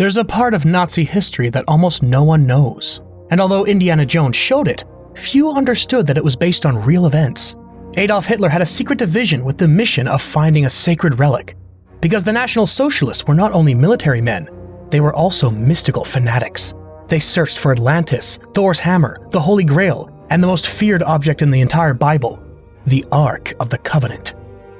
There's a part of Nazi history that almost no one knows, and although Indiana Jones showed it, few understood that it was based on real events. Adolf Hitler had a secret division with the mission of finding a sacred relic, because the National Socialists were not only military men, they were also mystical fanatics. They searched for Atlantis, Thor's hammer, the Holy Grail, and the most feared object in the entire Bible, the Ark of the Covenant.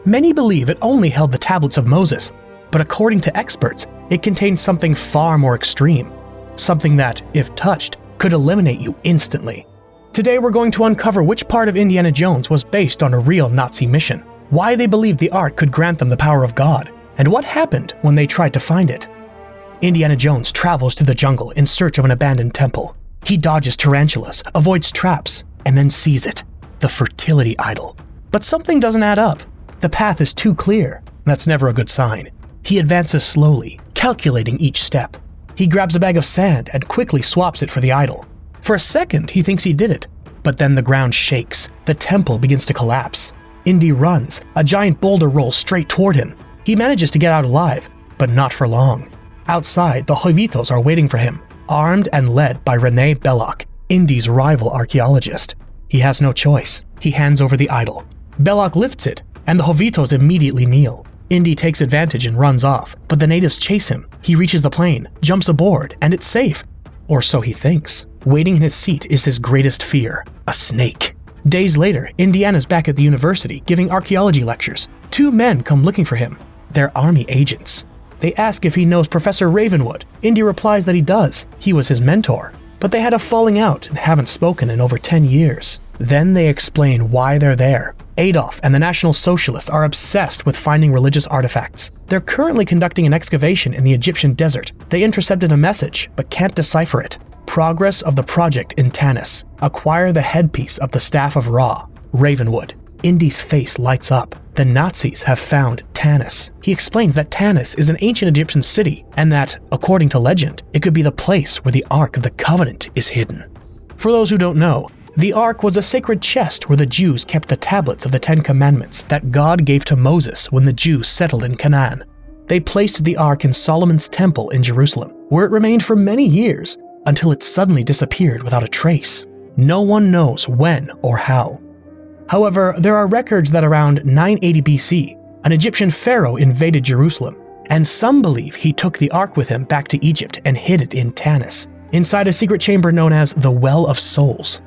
Many believe it only held the tablets of Moses, but according to experts, it contained something far more extreme, something that, if touched, could eliminate you instantly. Today we're going to uncover which part of Indiana Jones was based on a real Nazi mission, why they believed the Ark could grant them the power of God, and what happened when they tried to find it. Indiana Jones travels to the jungle in search of an abandoned temple. He dodges tarantulas, avoids traps, and then sees it, the fertility idol. But something doesn't add up. The path is too clear. That's never a good sign. He advances slowly, calculating each step. He grabs a bag of sand and quickly swaps it for the idol. For a second, he thinks he did it, but then the ground shakes. The temple begins to collapse. Indy runs. A giant boulder rolls straight toward him. He manages to get out alive, but not for long. Outside, the Jovitos are waiting for him, armed and led by René Belloc, Indy's rival archaeologist. He has no choice. He hands over the idol. Belloc lifts it, and the Jovitos immediately kneel. Indy takes advantage and runs off, but the natives chase him. He reaches the plane, jumps aboard, and it's safe. Or so he thinks. Waiting in his seat is his greatest fear, a snake. Days later, Indiana's back at the university giving archaeology lectures. Two men come looking for him. They're army agents. They ask if he knows Professor Ravenwood. Indy replies that he does. He was his mentor. But they had a falling out and haven't spoken in over 10 years. Then they explain why they're there. Adolf and the National Socialists are obsessed with finding religious artifacts. They're currently conducting an excavation in the Egyptian desert. They intercepted a message, but can't decipher it. Progress of the project in Tanis. Acquire the headpiece of the Staff of Ra. Ravenwood. Indy's face lights up. The Nazis have found Tanis. He explains that Tanis is an ancient Egyptian city, and that, according to legend, it could be the place where the Ark of the Covenant is hidden. For those who don't know, the Ark was a sacred chest where the Jews kept the tablets of the Ten Commandments that God gave to Moses when the Jews settled in Canaan. They placed the Ark in Solomon's temple in Jerusalem, where it remained for many years, until it suddenly disappeared without a trace. No one knows when or how. However, there are records that around 980 BC, an Egyptian pharaoh invaded Jerusalem, and some believe he took the Ark with him back to Egypt and hid it in Tanis, inside a secret chamber known as the Well of Souls.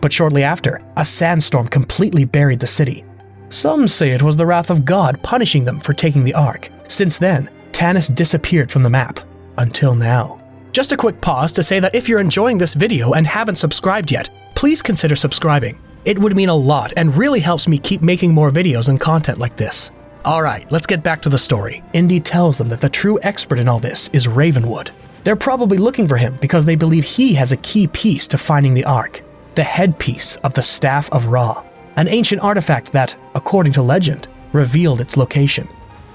But shortly after, a sandstorm completely buried the city. Some say it was the wrath of God punishing them for taking the Ark. Since then, Tanis disappeared from the map, until now. Just a quick pause to say that if you're enjoying this video and haven't subscribed yet, please consider subscribing. It would mean a lot and really helps me keep making more videos and content like this. Alright, let's get back to the story. Indy tells them that the true expert in all this is Ravenwood. They're probably looking for him because they believe he has a key piece to finding the Ark. The headpiece of the Staff of Ra, an ancient artifact that, according to legend, revealed its location.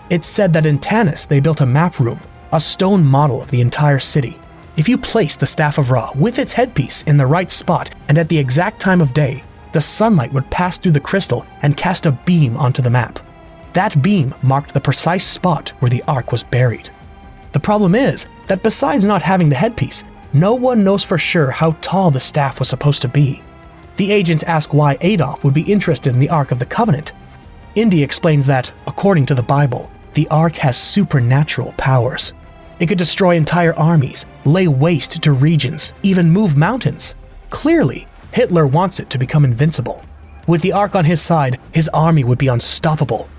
It's said that in Tanis they built a map room, a stone model of the entire city. If you place the Staff of Ra with its headpiece in the right spot and at the exact time of day, the sunlight would pass through the crystal and cast a beam onto the map. That beam marked the precise spot where the Ark was buried. The problem is that besides not having the headpiece, no one knows for sure how tall the staff was supposed to be. The agents ask why Adolf would be interested in the Ark of the Covenant. Indy explains that, according to the Bible, the Ark has supernatural powers. It could destroy entire armies, lay waste to regions, even move mountains. Clearly, Hitler wants it to become invincible. With the Ark on his side, his army would be unstoppable.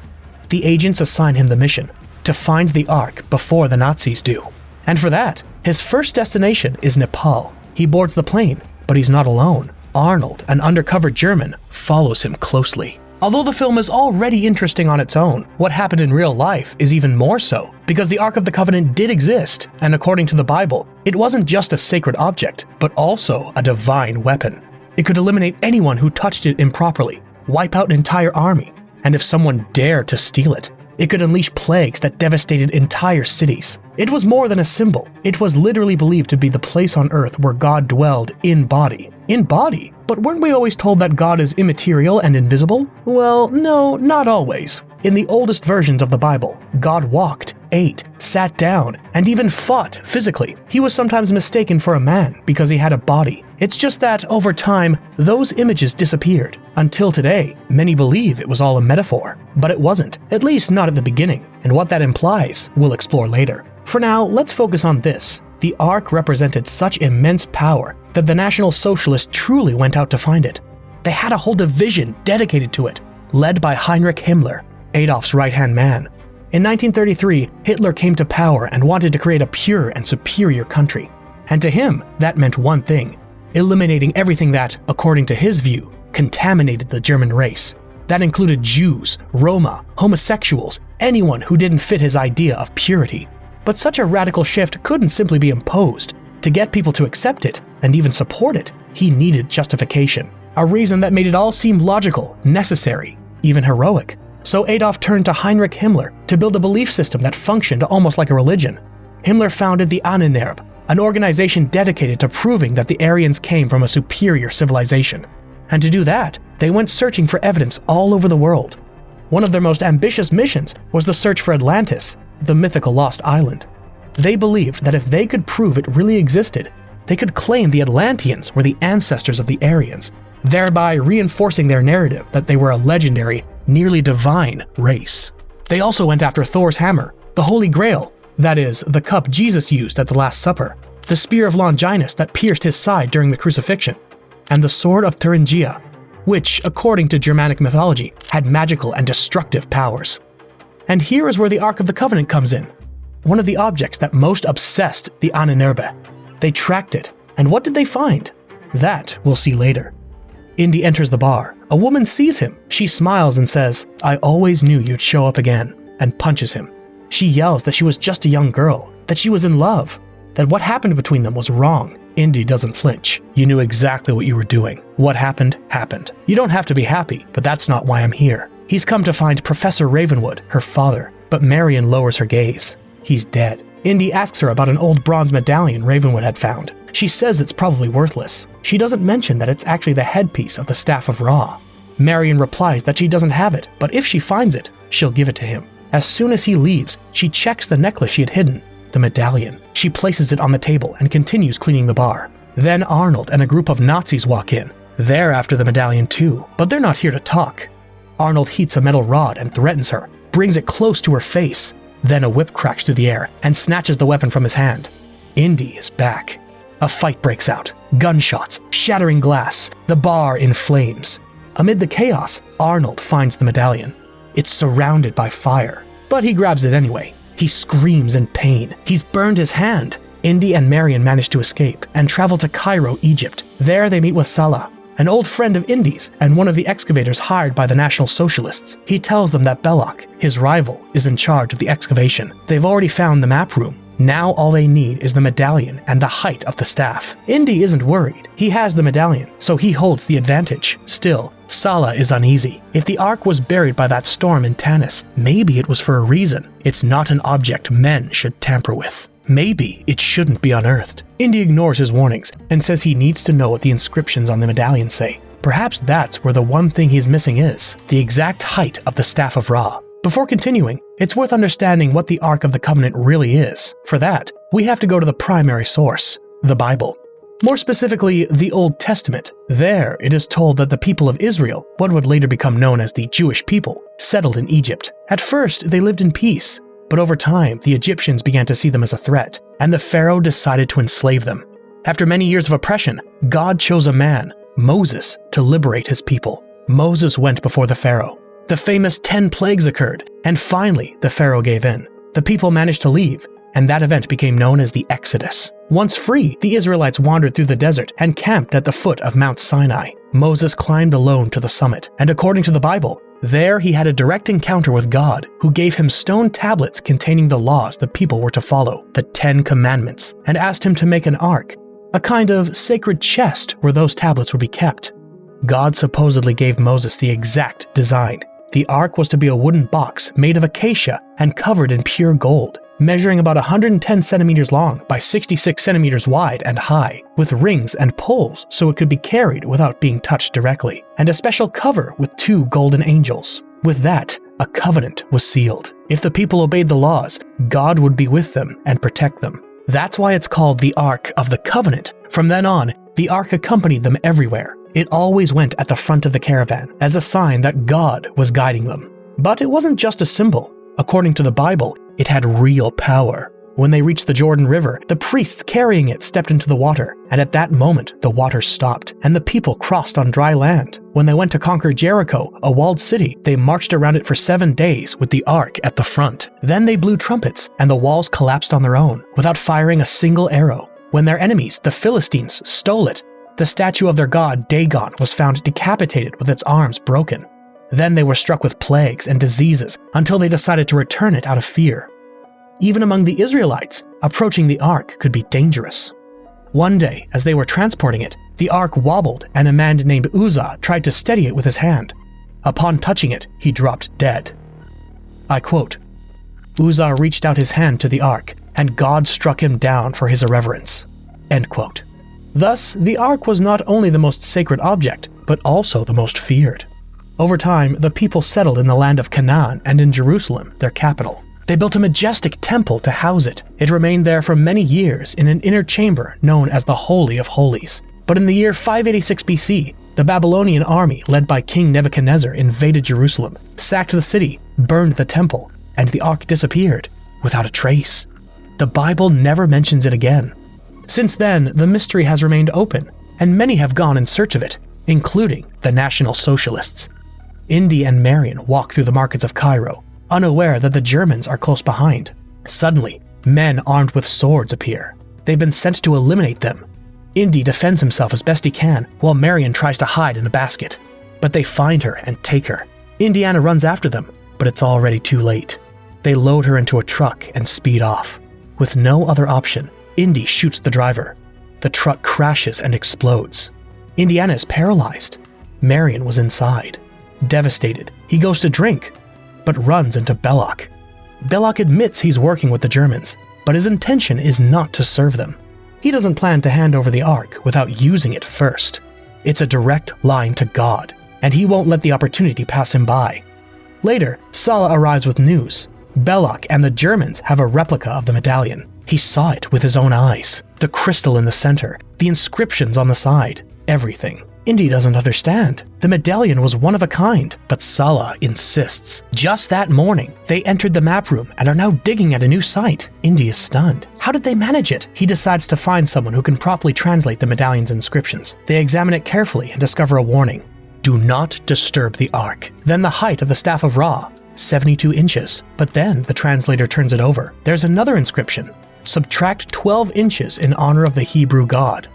The agents assign him the mission, to find the Ark before the Nazis do. And for that, his first destination is Nepal. He boards the plane, but he's not alone. Arnold, an undercover German, follows him closely. Although the film is already interesting on its own, what happened in real life is even more so, because the Ark of the Covenant did exist, and according to the Bible, it wasn't just a sacred object, but also a divine weapon. It could eliminate anyone who touched it improperly, wipe out an entire army, and if someone dared to steal it, it could unleash plagues that devastated entire cities. It was more than a symbol. It was literally believed to be the place on earth where God dwelled in body. In body? But weren't we always told that God is immaterial and invisible? Well, no, not always. In the oldest versions of the Bible, God walked, ate, sat down, and even fought physically. He was sometimes mistaken for a man because he had a body. It's just that, over time, those images disappeared. Until today, many believe it was all a metaphor. But it wasn't, at least not at the beginning, and what that implies, we'll explore later. For now, let's focus on this. The Ark represented such immense power that the National Socialists truly went out to find it. They had a whole division dedicated to it, led by Heinrich Himmler, Adolf's right-hand man. In 1933, Hitler came to power and wanted to create a pure and superior country. And to him, that meant one thing: eliminating everything that, according to his view, contaminated the German race. That included Jews, Roma, homosexuals, anyone who didn't fit his idea of purity. But such a radical shift couldn't simply be imposed. To get people to accept it, and even support it, he needed justification. A reason that made it all seem logical, necessary, even heroic. So Adolf turned to Heinrich Himmler to build a belief system that functioned almost like a religion. Himmler founded the Ahnenerbe, an organization dedicated to proving that the Aryans came from a superior civilization. And to do that, they went searching for evidence all over the world. One of their most ambitious missions was the search for Atlantis, the mythical lost island. They believed that if they could prove it really existed, they could claim the Atlanteans were the ancestors of the Aryans, thereby reinforcing their narrative that they were a legendary, nearly divine race. They also went after Thor's hammer, the Holy Grail, that is, the cup Jesus used at the Last Supper, the spear of Longinus that pierced his side during the crucifixion, and the sword of Thuringia, which, according to Germanic mythology, had magical and destructive powers. And here is where the Ark of the Covenant comes in, one of the objects that most obsessed the Ahnenerbe. They tracked it, and what did they find? That we'll see later. Indy enters the bar. A woman sees him. She smiles and says, "I always knew you'd show up again," and punches him. She yells that she was just a young girl, that she was in love, that what happened between them was wrong. Indy doesn't flinch. "You knew exactly what you were doing. What happened, happened. You don't have to be happy, but that's not why I'm here." He's come to find Professor Ravenwood, her father, but Marion lowers her gaze. He's dead. Indy asks her about an old bronze medallion Ravenwood had found. She says it's probably worthless. She doesn't mention that it's actually the headpiece of the Staff of Ra. Marion replies that she doesn't have it, but if she finds it, she'll give it to him. As soon as he leaves, she checks the necklace she had hidden, the medallion. She places it on the table and continues cleaning the bar. Then Arnold and a group of Nazis walk in. They're after the medallion too, but they're not here to talk. Arnold heats a metal rod and threatens her, brings it close to her face. Then a whip cracks through the air and snatches the weapon from his hand. Indy is back. A fight breaks out. Gunshots, shattering glass, the bar in flames. Amid the chaos, Arnold finds the medallion. It's surrounded by fire, but he grabs it anyway. He screams in pain. He's burned his hand. Indy and Marion manage to escape and travel to Cairo, Egypt. There they meet with Salah, an old friend of Indy's and one of the excavators hired by the National Socialists. He tells them that Belloc, his rival, is in charge of the excavation. They've already found the map room. Now all they need is the medallion and the height of the staff. Indy isn't worried. He has the medallion, so he holds the advantage. Still, Salah is uneasy. If the Ark was buried by that storm in Tanis, maybe it was for a reason. It's not an object men should tamper with. Maybe it shouldn't be unearthed. Indy ignores his warnings and says he needs to know what the inscriptions on the medallion say. Perhaps that's where the one thing he's missing is, the exact height of the Staff of Ra. Before continuing, it's worth understanding what the Ark of the Covenant really is. For that, we have to go to the primary source, the Bible. More specifically, the Old Testament. There, it is told that the people of Israel, what would later become known as the Jewish people, settled in Egypt. At first, they lived in peace, but over time, the Egyptians began to see them as a threat, and the Pharaoh decided to enslave them. After many years of oppression, God chose a man, Moses, to liberate his people. Moses went before the Pharaoh. The famous 10 plagues occurred, and finally, the Pharaoh gave in. The people managed to leave, and that event became known as the Exodus. Once free, the Israelites wandered through the desert and camped at the foot of Mount Sinai. Moses climbed alone to the summit, and according to the Bible, there he had a direct encounter with God, who gave him stone tablets containing the laws the people were to follow, the 10 Commandments, and asked him to make an ark, a kind of sacred chest where those tablets would be kept. God supposedly gave Moses the exact design. The ark was to be a wooden box made of acacia and covered in pure gold, measuring about 110 centimeters long by 66 centimeters wide and high, with rings and poles so it could be carried without being touched directly, and a special cover with 2 golden angels. With that, a covenant was sealed. If the people obeyed the laws, God would be with them and protect them. That's why it's called the Ark of the Covenant. From then on, the Ark accompanied them everywhere. It always went at the front of the caravan as a sign that God was guiding them. But it wasn't just a symbol. According to the Bible, it had real power. When they reached the Jordan River, the priests carrying it stepped into the water, and at that moment, the water stopped, and the people crossed on dry land. When they went to conquer Jericho, a walled city, they marched around it for 7 days with the Ark at the front. Then they blew trumpets, and the walls collapsed on their own, without firing a single arrow. When their enemies, the Philistines, stole it, the statue of their god Dagon was found decapitated with its arms broken. Then they were struck with plagues and diseases until they decided to return it out of fear. Even among the Israelites, approaching the Ark could be dangerous. One day, as they were transporting it, the Ark wobbled and a man named Uzzah tried to steady it with his hand. Upon touching it, he dropped dead. I quote, "Uzzah reached out his hand to the Ark, and God struck him down for his irreverence." End quote. Thus, the Ark was not only the most sacred object, but also the most feared. Over time, the people settled in the land of Canaan and in Jerusalem, their capital. They built a majestic temple to house it. It remained there for many years in an inner chamber known as the Holy of Holies. But in the year 586 BC, the Babylonian army led by King Nebuchadnezzar invaded Jerusalem, sacked the city, burned the temple, and the Ark disappeared without a trace. The Bible never mentions it again. Since then, the mystery has remained open, and many have gone in search of it, including the National Socialists. Indy and Marion walk through the markets of Cairo, unaware that the Germans are close behind. Suddenly, men armed with swords appear. They've been sent to eliminate them. Indy defends himself as best he can, while Marion tries to hide in a basket. But they find her and take her. Indiana runs after them, but it's already too late. They load her into a truck and speed off. With no other option, Indy shoots the driver. The truck crashes and explodes. Indiana is paralyzed. Marion was inside. Devastated, he goes to drink, but runs into Belloc. Belloc admits he's working with the Germans, but his intention is not to serve them. He doesn't plan to hand over the Ark without using it first. It's a direct line to God, and he won't let the opportunity pass him by. Later, Salah arrives with news. Belloc and the Germans have a replica of the medallion. He saw it with his own eyes. The crystal in the center, the inscriptions on the side, everything. Indy doesn't understand. The medallion was one of a kind, but Salah insists. Just that morning, they entered the map room and are now digging at a new site. Indy is stunned. How did they manage it? He decides to find someone who can properly translate the medallion's inscriptions. They examine it carefully and discover a warning. Do not disturb the Ark. Then the height of the Staff of Ra, 72 inches. But then the translator turns it over. There's another inscription. Subtract 12 inches in honor of the Hebrew god.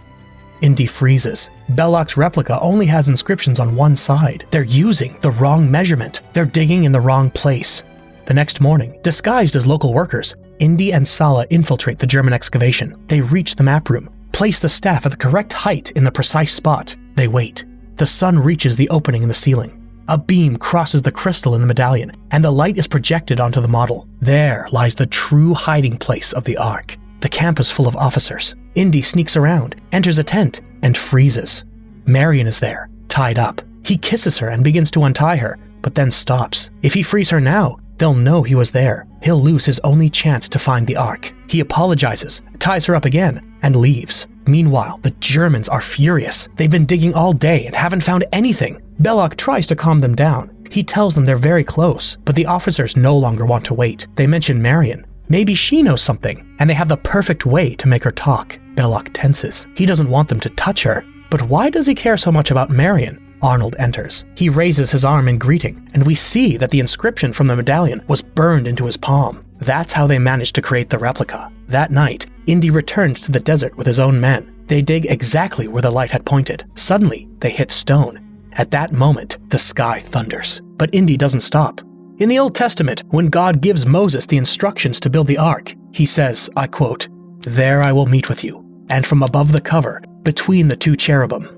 Indy freezes. Belloc's replica only has inscriptions on one side. They're using the wrong measurement. They're digging in the wrong place. The next morning, disguised as local workers, Indy and Salah infiltrate the German excavation. They reach the map room, place the staff at the correct height in the precise spot. They wait. The sun reaches the opening in the ceiling. A beam crosses the crystal in the medallion, and the light is projected onto the model. There lies the true hiding place of the Ark. The camp is full of officers. Indy sneaks around, enters a tent, and freezes. Marion is there, tied up. He kisses her and begins to untie her, but then stops. If he frees her now, they'll know he was there. He'll lose his only chance to find the Ark. He apologizes, ties her up again, and leaves. Meanwhile, the Germans are furious. They've been digging all day and haven't found anything. Belloc tries to calm them down. He tells them they're very close, but the officers no longer want to wait. They mention Marion. Maybe she knows something, and they have the perfect way to make her talk. Belloc tenses. He doesn't want them to touch her. But why does he care so much about Marion? Arnold enters. He raises his arm in greeting, and we see that the inscription from the medallion was burned into his palm. That's how they managed to create the replica. That night, Indy returns to the desert with his own men. They dig exactly where the light had pointed. Suddenly, they hit stone. At that moment, the sky thunders. But Indy doesn't stop. In the Old Testament, when God gives Moses the instructions to build the Ark, he says, I quote, "There I will meet with you, and from above the cover, between the two cherubim."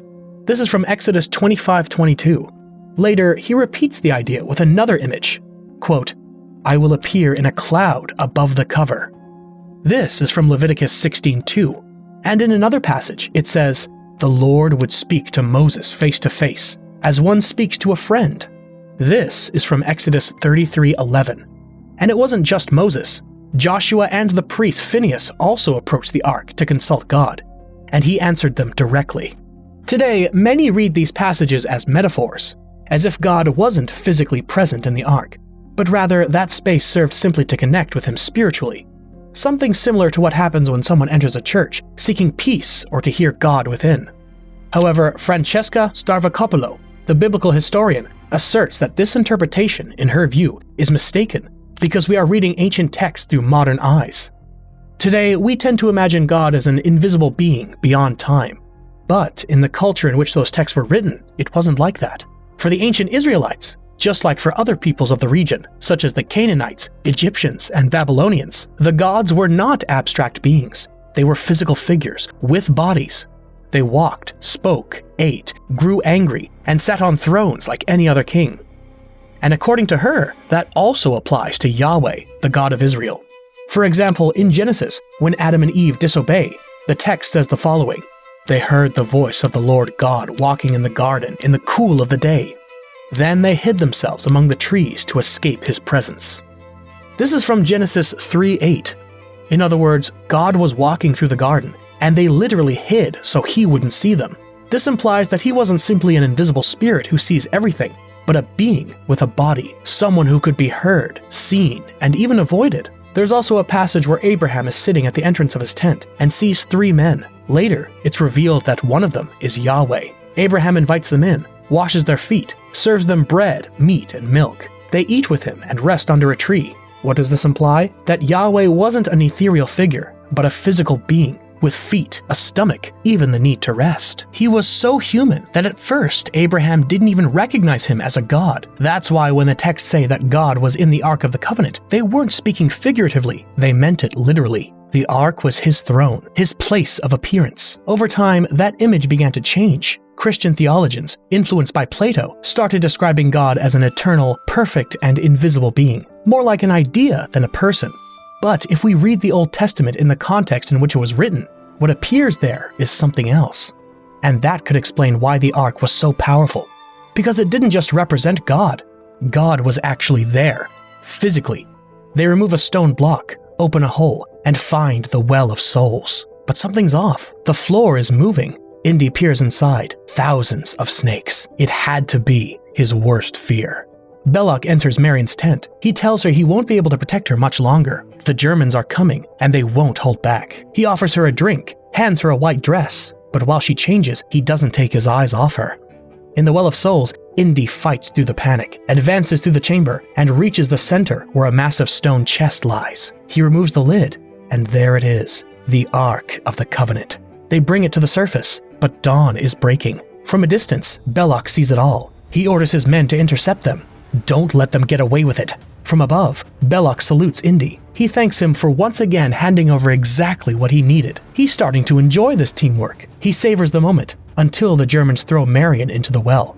This is from Exodus 25:22. Later, he repeats the idea with another image. Quote, "I will appear in a cloud above the cover." This is from Leviticus 16:2. And in another passage, it says, "The Lord would speak to Moses face to face, as one speaks to a friend." This is from Exodus 33:11. And it wasn't just Moses. Joshua and the priest Phinehas also approached the ark to consult God, and he answered them directly. Today, many read these passages as metaphors, as if God wasn't physically present in the ark, but rather that space served simply to connect with him spiritually. Something similar to what happens when someone enters a church seeking peace or to hear God within. However, Francesca Stavrakopoulos, the biblical historian, asserts that this interpretation, in her view, is mistaken because we are reading ancient texts through modern eyes. Today, we tend to imagine God as an invisible being beyond time. But in the culture in which those texts were written, it wasn't like that. For the ancient Israelites, just like for other peoples of the region, such as the Canaanites, Egyptians, and Babylonians, the gods were not abstract beings. They were physical figures with bodies. They walked, spoke, ate, grew angry, and sat on thrones like any other king. And according to her, that also applies to Yahweh, the God of Israel. For example, in Genesis, when Adam and Eve disobey, the text says the following: "They heard the voice of the Lord God walking in the garden in the cool of the day. Then they hid themselves among the trees to escape his presence." This is from Genesis 3:8. In other words, God was walking through the garden, and they literally hid so he wouldn't see them. This implies that he wasn't simply an invisible spirit who sees everything, but a being with a body, someone who could be heard, seen, and even avoided. There's also a passage where Abraham is sitting at the entrance of his tent and sees 3 men. Later, it's revealed that one of them is Yahweh. Abraham invites them in, washes their feet, serves them bread, meat, and milk. They eat with him and rest under a tree. What does this imply? That Yahweh wasn't an ethereal figure, but a physical being, with feet, a stomach, even the need to rest. He was so human that at first Abraham didn't even recognize him as a god. That's why when the texts say that God was in the Ark of the Covenant, they weren't speaking figuratively, they meant it literally. The Ark was his throne, his place of appearance. Over time, that image began to change. Christian theologians, influenced by Plato, started describing God as an eternal, perfect, and invisible being, more like an idea than a person. But if we read the Old Testament in the context in which it was written, what appears there is something else. And that could explain why the Ark was so powerful. Because it didn't just represent God. God was actually there, physically. They remove a stone block, open a hole, and find the Well of Souls. But something's off. The floor is moving. Indy peers inside. Thousands of snakes. It had to be his worst fear. Belloc enters Marion's tent. He tells her he won't be able to protect her much longer. The Germans are coming, and they won't hold back. He offers her a drink, hands her a white dress, but while she changes, he doesn't take his eyes off her. In the Well of Souls, Indy fights through the panic, advances through the chamber, and reaches the center where a massive stone chest lies. He removes the lid, and there it is, the Ark of the Covenant. They bring it to the surface, but dawn is breaking. From a distance, Belloc sees it all. He orders his men to intercept them. Don't let them get away with it. From above, Belloc salutes Indy. He thanks him for once again handing over exactly what he needed. He's starting to enjoy this teamwork. He savors the moment until the Germans throw Marion into the well.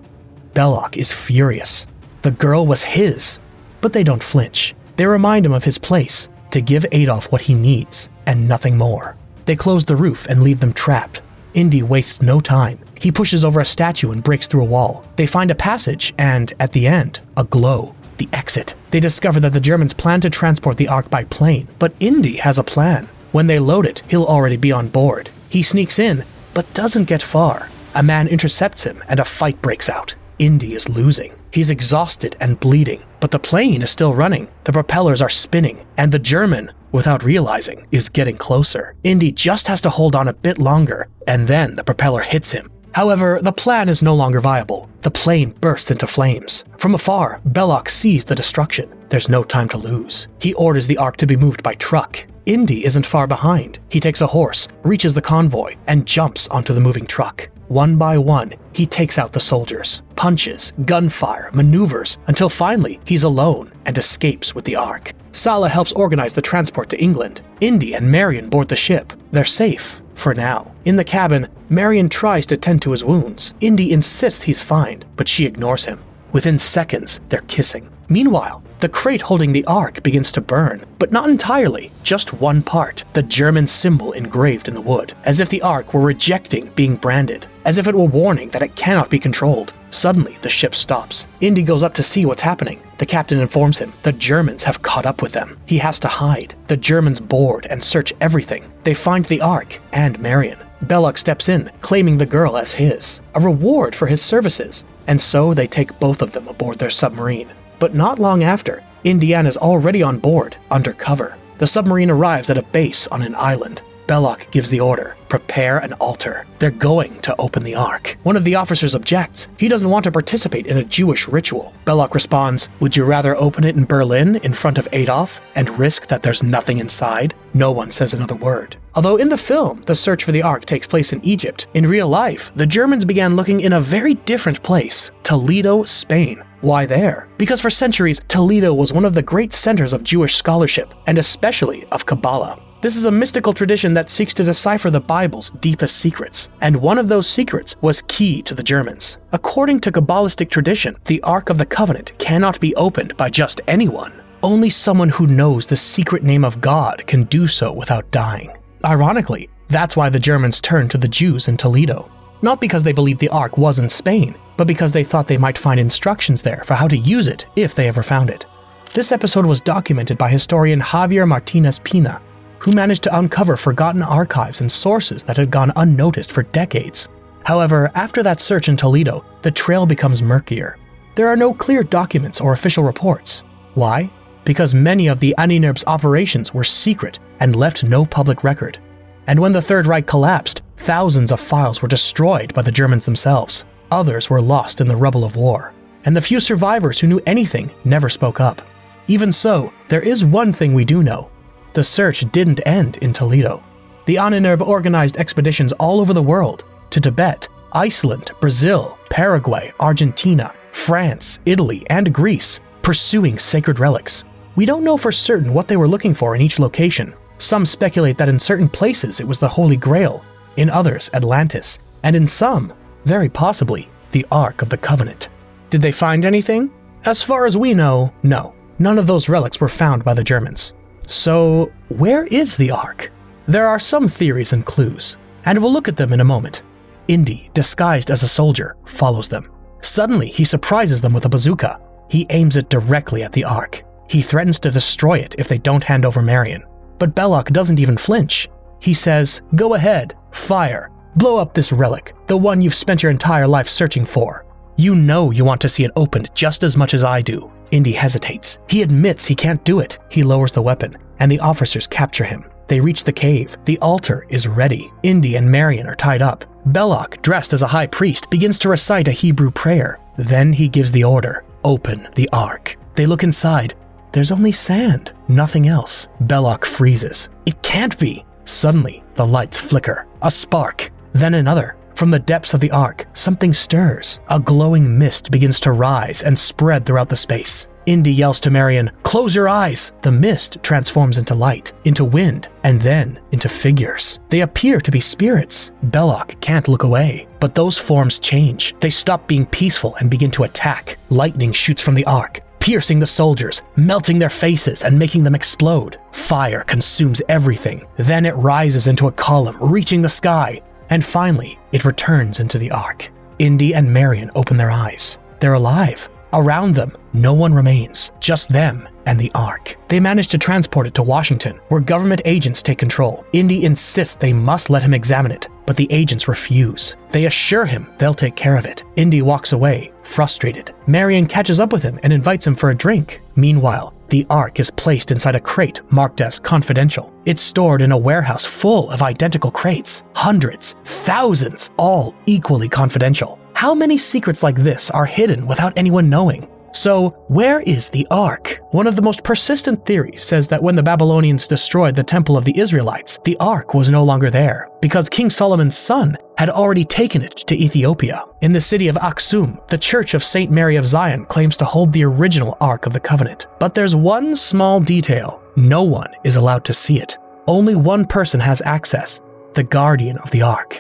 Belloc is furious. The girl was his, but they don't flinch. They remind him of his place, to give Adolf what he needs, and nothing more. They close the roof and leave them trapped. Indy wastes no time. He pushes over a statue and breaks through a wall. They find a passage and, at the end, a glow. The exit. They discover that the Germans plan to transport the Ark by plane, but Indy has a plan. When they load it, he'll already be on board. He sneaks in, but doesn't get far. A man intercepts him and a fight breaks out. Indy is losing. He's exhausted and bleeding, but the plane is still running. The propellers are spinning, and the German, without realizing, is getting closer. Indy just has to hold on a bit longer, and then the propeller hits him. However, the plan is no longer viable. The plane bursts into flames. From afar, Belloc sees the destruction. There's no time to lose. He orders the Ark to be moved by truck. Indy isn't far behind. He takes a horse, reaches the convoy, and jumps onto the moving truck. One by one, he takes out the soldiers, punches, gunfire, maneuvers, until finally he's alone and escapes with the Ark. Sala helps organize the transport to England. Indy and Marion board the ship. They're safe, for now. In the cabin, Marion tries to tend to his wounds. Indy insists he's fine, but she ignores him. Within seconds, they're kissing. Meanwhile, The crate holding the Ark begins to burn, but not entirely, just one part, the German symbol engraved in the wood, as if the Ark were rejecting being branded, as if it were warning that it cannot be controlled. Suddenly, the ship stops. Indy goes up to see what's happening. The captain informs him the Germans have caught up with them. He has to hide. The Germans board and search everything. They find the Ark and Marion. Belloc steps in, claiming the girl as his, a reward for his services, and so they take both of them aboard their submarine. But not long after, Indiana's already on board, undercover. The submarine arrives at a base on an island. Belloc gives the order, prepare an altar. They're going to open the Ark. One of the officers objects. He doesn't want to participate in a Jewish ritual. Belloc responds, would you rather open it in Berlin in front of Adolf and risk that there's nothing inside? No one says another word. Although in the film, the search for the Ark takes place in Egypt, in real life, the Germans began looking in a very different place, Toledo, Spain. Why there? Because for centuries, Toledo was one of the great centers of Jewish scholarship, and especially of Kabbalah. This is a mystical tradition that seeks to decipher the Bible's deepest secrets, and one of those secrets was key to the Germans. According to Kabbalistic tradition, the Ark of the Covenant cannot be opened by just anyone. Only someone who knows the secret name of God can do so without dying. Ironically, that's why the Germans turned to the Jews in Toledo. Not because they believed the Ark was in Spain, but because they thought they might find instructions there for how to use it if they ever found it. This episode was documented by historian Javier Martinez Pina, who managed to uncover forgotten archives and sources that had gone unnoticed for decades. However, after that search in Toledo, the trail becomes murkier. There are no clear documents or official reports. Why? Because many of the Aninerb's operations were secret and left no public record. And when the Third Reich collapsed, thousands of files were destroyed by the Germans themselves. Others were lost in the rubble of war. And the few survivors who knew anything never spoke up. Even so, there is one thing we do know. The search didn't end in Toledo. The Ahnenerbe organized expeditions all over the world, to Tibet, Iceland, Brazil, Paraguay, Argentina, France, Italy, and Greece, pursuing sacred relics. We don't know for certain what they were looking for in each location. Some speculate that in certain places it was the Holy Grail, in others Atlantis, and in some, very possibly, the Ark of the Covenant. Did they find anything? As far as we know, no. None of those relics were found by the Germans. So, where is the Ark? There are some theories and clues, and we'll look at them in a moment. Indy, disguised as a soldier, follows them. Suddenly, he surprises them with a bazooka. He aims it directly at the Ark. He threatens to destroy it if they don't hand over Marion. But Belloc doesn't even flinch. He says, go ahead, fire, blow up this relic, the one you've spent your entire life searching for. You know you want to see it opened just as much as I do. Indy hesitates. He admits he can't do it. He lowers the weapon, and the officers capture him. They reach the cave. The altar is ready. Indy and Marion are tied up. Belloc, dressed as a high priest, begins to recite a Hebrew prayer. Then he gives the order, open the Ark. They look inside. There's only sand, nothing else. Belloc freezes. It can't be. Suddenly, the lights flicker. A spark, then another. From the depths of the Ark, something stirs. A glowing mist begins to rise and spread throughout the space. Indy yells to Marion, close your eyes! The mist transforms into light, into wind, and then into figures. They appear to be spirits. Belloc can't look away. But those forms change. They stop being peaceful and begin to attack. Lightning shoots from the Ark, piercing the soldiers, melting their faces and making them explode. Fire consumes everything. Then it rises into a column, reaching the sky. And finally, it returns into the Ark. Indy and Marion open their eyes. They're alive. Around them, no one remains, just them and the Ark. They manage to transport it to Washington, where government agents take control. Indy insists they must let him examine it, but the agents refuse. They assure him they'll take care of it. Indy walks away, frustrated. Marion catches up with him and invites him for a drink. Meanwhile, the Ark is placed inside a crate marked as confidential. It's stored in a warehouse full of identical crates. Hundreds, thousands, all equally confidential. How many secrets like this are hidden without anyone knowing? So, where is the Ark? One of the most persistent theories says that when the Babylonians destroyed the Temple of the Israelites, the Ark was no longer there, because King Solomon's son had already taken it to Ethiopia. In the city of Aksum, the Church of St. Mary of Zion claims to hold the original Ark of the Covenant. But there's one small detail. No one is allowed to see it. Only one person has access, the guardian of the Ark.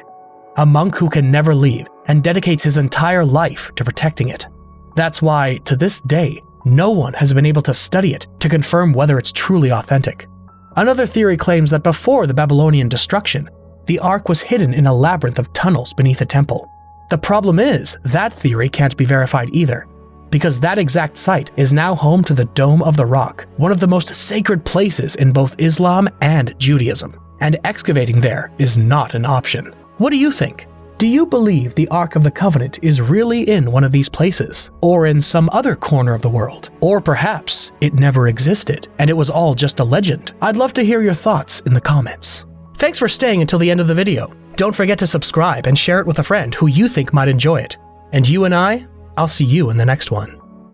A monk who can never leave and dedicates his entire life to protecting it. That's why, to this day, No one has been able to study it to confirm whether it's truly authentic. Another theory claims that before the Babylonian destruction, the Ark was hidden in a labyrinth of tunnels beneath a temple. The problem is, that theory can't be verified either, because that exact site is now home to the Dome of the Rock, one of the most sacred places in both Islam and Judaism, and excavating there is not an option. What do you think? Do you believe the Ark of the Covenant is really in one of these places, or in some other corner of the world? Or perhaps it never existed, and it was all just a legend? I'd love to hear your thoughts in the comments. Thanks for staying until the end of the video. Don't forget to subscribe and share it with a friend who you think might enjoy it. And you and I'll see you in the next one.